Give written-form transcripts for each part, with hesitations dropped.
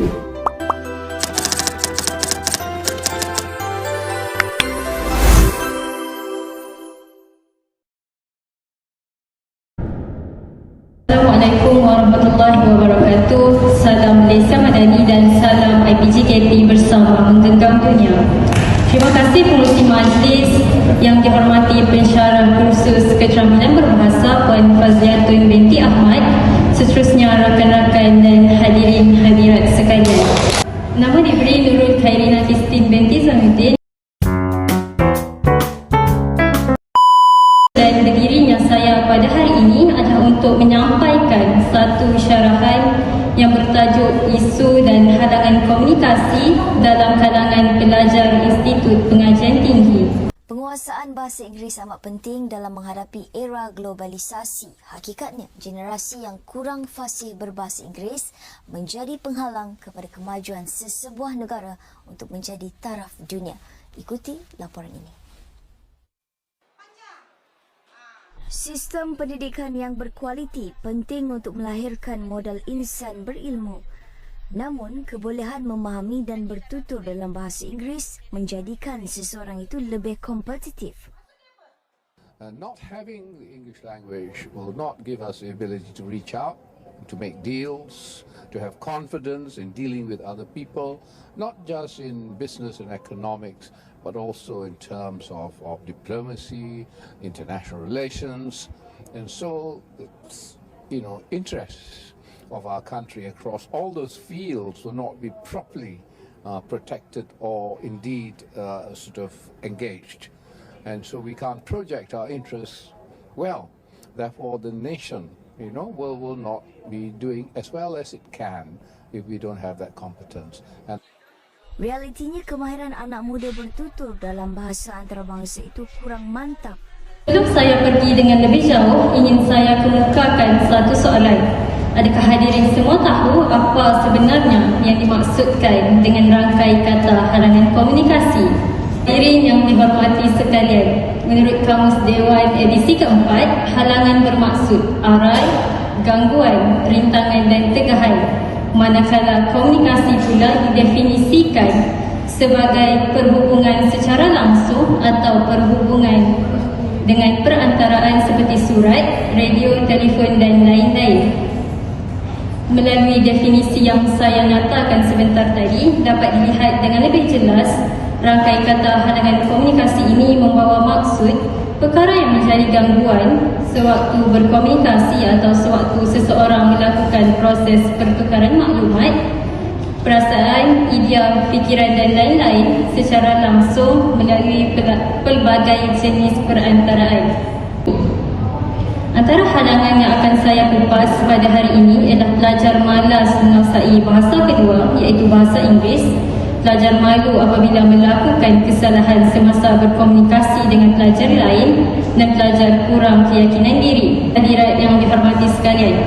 Assalamualaikum warahmatullahi wabarakatuh. Salam Malaysia Madani dan salam IPGKP bersama menggenggam dunia. Terima kasih pengurusi majlis yang dihormati pensyarah kursus keterampilan berbahasa Puan Fazliatun binti Ahmad, seterusnya rakan-rakan dan hadirin hadirat sekalian. Nama diberi Nurul Khairina Christine binti Zainuddin dan berdirinya saya pada hari ini adalah untuk menyampaikan satu syarahan yang bertajuk isu dan halangan komunikasi dalam kalangan pelajar Institut Pengajian Tinggi. Penguasaan bahasa Inggeris amat penting dalam menghadapi era globalisasi. Hakikatnya, generasi yang kurang fasih berbahasa Inggeris menjadi penghalang kepada kemajuan sesebuah negara untuk menjadi taraf dunia. Ikuti laporan ini. Sistem pendidikan yang berkualiti penting untuk melahirkan modal insan berilmu. Namun, kebolehan memahami dan bertutur dalam bahasa Inggeris menjadikan seseorang itu lebih kompetitif. Not having the English language will not give us the ability to reach out, to make deals, to have confidence in dealing with other people, not just in business and economics, but also in terms of diplomacy, international relations, and so, interests of our country across all those fields will not be properly protected or indeed engaged. And so we can't project our interests well. Therefore, the nation, will not be doing as well as it can if we don't have that competence. And realitinya, kemahiran anak muda bertutur dalam bahasa antarabangsa itu kurang mantap. Sebelum saya pergi dengan lebih jauh, ingin saya kemukakan satu soalan. Adakah hadirin semua tahu apa sebenarnya yang dimaksudkan dengan rangkai kata halangan komunikasi? Hadirin yang dihormati sekalian, menurut Kamus Dewan edisi keempat, halangan bermaksud arai, gangguan, rintangan dan tegahan. Manakala komunikasi pula didefinisikan sebagai perhubungan secara langsung atau perhubungan dengan perantaraan seperti surat, radio, telefon dan lain-lain. Melalui definisi yang saya nyatakan sebentar tadi, dapat dilihat dengan lebih jelas rangkai kata halangan komunikasi ini membawa maksud perkara yang menjadi gangguan sewaktu berkomunikasi atau sewaktu seseorang melakukan proses pertukaran maklumat, perasaan, idea, fikiran dan lain-lain secara langsung melalui pelbagai jenis perantaraan. Antara halangan yang akan saya kupas pada hari ini ialah pelajar malas menguasai bahasa kedua, iaitu bahasa Inggeris, pelajar malu apabila melakukan kesalahan semasa berkomunikasi dengan pelajar lain, dan pelajar kurang keyakinan diri. Hadirat yang dihormati sekalian,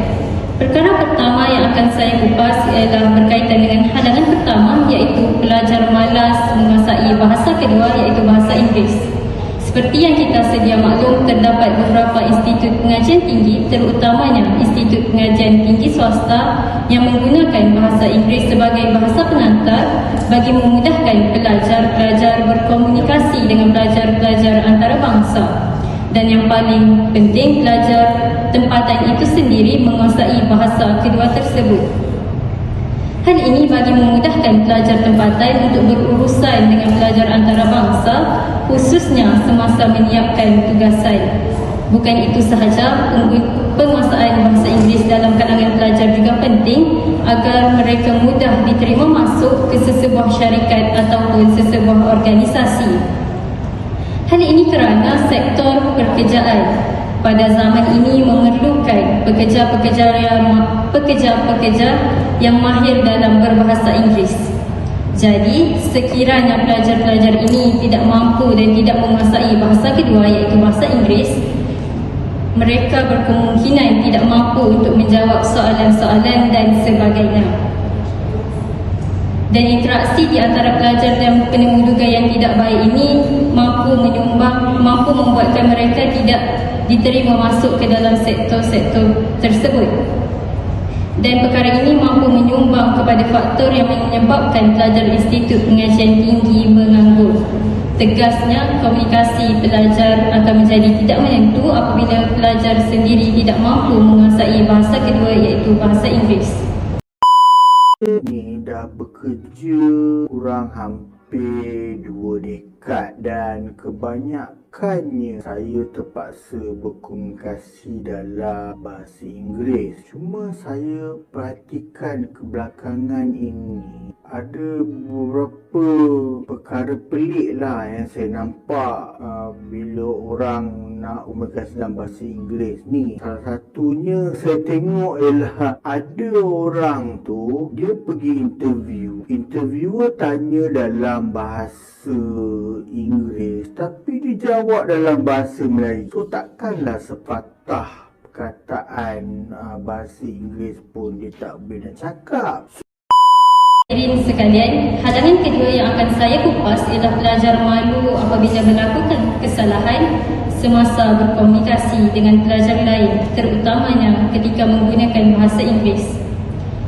perkara pertama yang akan saya kupas ialah berkaitan dengan halangan pertama, iaitu pelajar malas menguasai bahasa kedua, iaitu bahasa Inggeris. Seperti yang kita sedia maklum, terdapat beberapa institut pengajian tinggi, terutamanya institut pengajian tinggi swasta yang menggunakan bahasa Inggeris sebagai bahasa pengantar bagi memudahkan pelajar-pelajar berkomunikasi dengan pelajar-pelajar antarabangsa. Dan yang paling penting, pelajar tempatan itu sendiri menguasai bahasa kedua tersebut. Hal ini bagi memudahkan pelajar tempatan untuk berurusan dengan pelajar antarabangsa, khususnya semasa menyiapkan tugasan. Bukan itu sahaja, penguasaan bahasa Inggeris dalam kalangan pelajar juga penting agar mereka mudah diterima masuk ke sesebuah syarikat ataupun sesebuah organisasi. Hal ini kerana sektor pekerjaan pada zaman ini memerlukan pekerja-pekerja yang mahir dalam berbahasa Inggeris. Jadi, sekiranya pelajar-pelajar ini tidak mampu dan tidak menguasai bahasa kedua, iaitu bahasa Inggeris, mereka berkemungkinan tidak mampu untuk menjawab soalan-soalan dan sebagainya. Dan interaksi di antara pelajar dan penemu duga yang tidak baik ini mampu membuatkan mereka tidak diterima masuk ke dalam sektor-sektor tersebut. dan perkara ini mampu menyumbang kepada faktor yang menyebabkan pelajar Institut Pengajian Tinggi menganggur. Tegasnya, komunikasi pelajar akan menjadi tidak menentu apabila pelajar sendiri tidak mampu menguasai bahasa kedua iaitu bahasa Inggeris. Ni dah bekerja kurang hampir 2 dekad dan kebanyakannya saya terpaksa berkomunikasi dalam bahasa Inggeris. Cuma saya perhatikan kebelakangan ini ada beberapa perkara pelik lah yang saya nampak bila orang nak komunikasi dalam bahasa Inggeris ni. Salah satunya saya tengok ialah ada orang tu dia pergi interview. Interviewer tanya dalam bahasa Inggeris tapi dia jawab dalam bahasa Melayu. So takkanlah sepatah perkataan bahasa Inggeris pun dia tak boleh nak cakap. Hadirin sekalian, halangan kedua yang akan saya kupas ialah pelajar malu apabila melakukan kesalahan semasa berkomunikasi dengan pelajar lain, terutamanya ketika menggunakan bahasa Inggeris.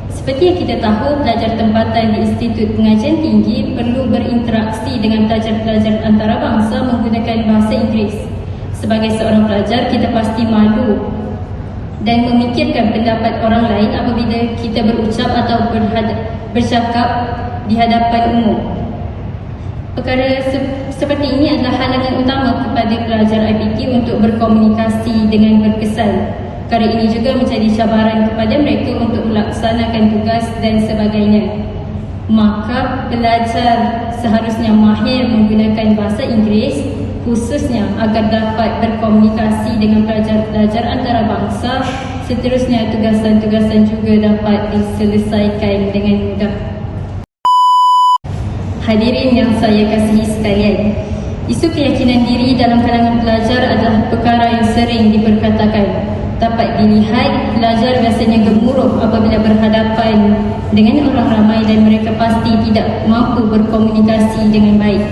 Seperti yang kita tahu, pelajar tempatan di Institut Pengajian Tinggi perlu berinteraksi dengan pelajar-pelajar antarabangsa menggunakan bahasa Inggeris. Sebagai seorang pelajar, kita pasti malu dan memikirkan pendapat orang lain apabila kita berucap atau bercakap di hadapan umum. Perkara seperti ini adalah halangan utama kepada pelajar IPT untuk berkomunikasi dengan berkesan. Perkara ini juga menjadi cabaran kepada mereka untuk melaksanakan tugas dan sebagainya. Maka pelajar seharusnya mahir menggunakan bahasa Inggeris khususnya agar dapat berkomunikasi dengan pelajar-pelajar antarabangsa. Seterusnya tugasan-tugasan juga dapat diselesaikan dengan mudah. Hadirin yang saya kasihi sekalian, isu keyakinan diri dalam kalangan pelajar adalah perkara yang sering diperkatakan. Dapat dilihat, pelajar biasanya gemuruh apabila berhadapan dengan orang ramai dan mereka pasti tidak mampu berkomunikasi dengan baik.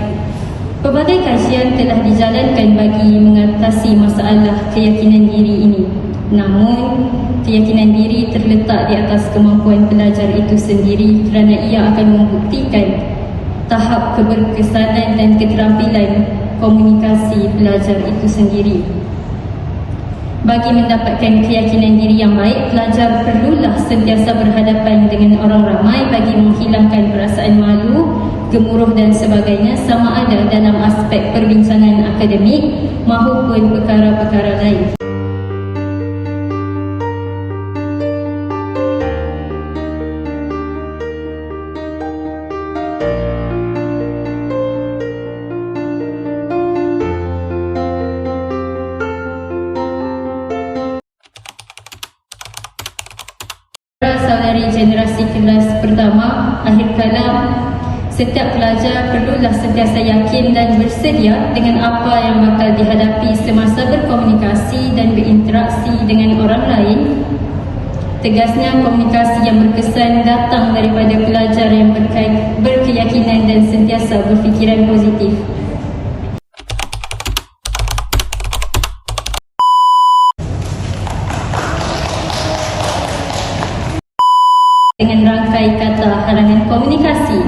Pelbagai kajian telah dijalankan bagi mengatasi masalah keyakinan diri ini. Namun, keyakinan diri terletak di atas kemampuan pelajar itu sendiri kerana ia akan membuktikan tahap keberkesanan dan keterampilan komunikasi pelajar itu sendiri. Bagi mendapatkan keyakinan diri yang baik, pelajar perlulah sentiasa berhadapan dengan orang ramai bagi menghilangkan perasaan malu, gemuruh dan sebagainya, sama ada dalam aspek perbincangan akademik maupun perkara-perkara lain. Saudari generasi kelas pertama, akhir kalam, setiap pelajar perlulah sentiasa yakin dan bersedia dengan apa yang bakal dihadapi semasa berkomunikasi dan berinteraksi dengan orang lain. Tegasnya, komunikasi yang berkesan datang daripada pelajar yang berkeyakinan dan sentiasa berfikiran positif. Dengan rangkai kata halangan komunikasi,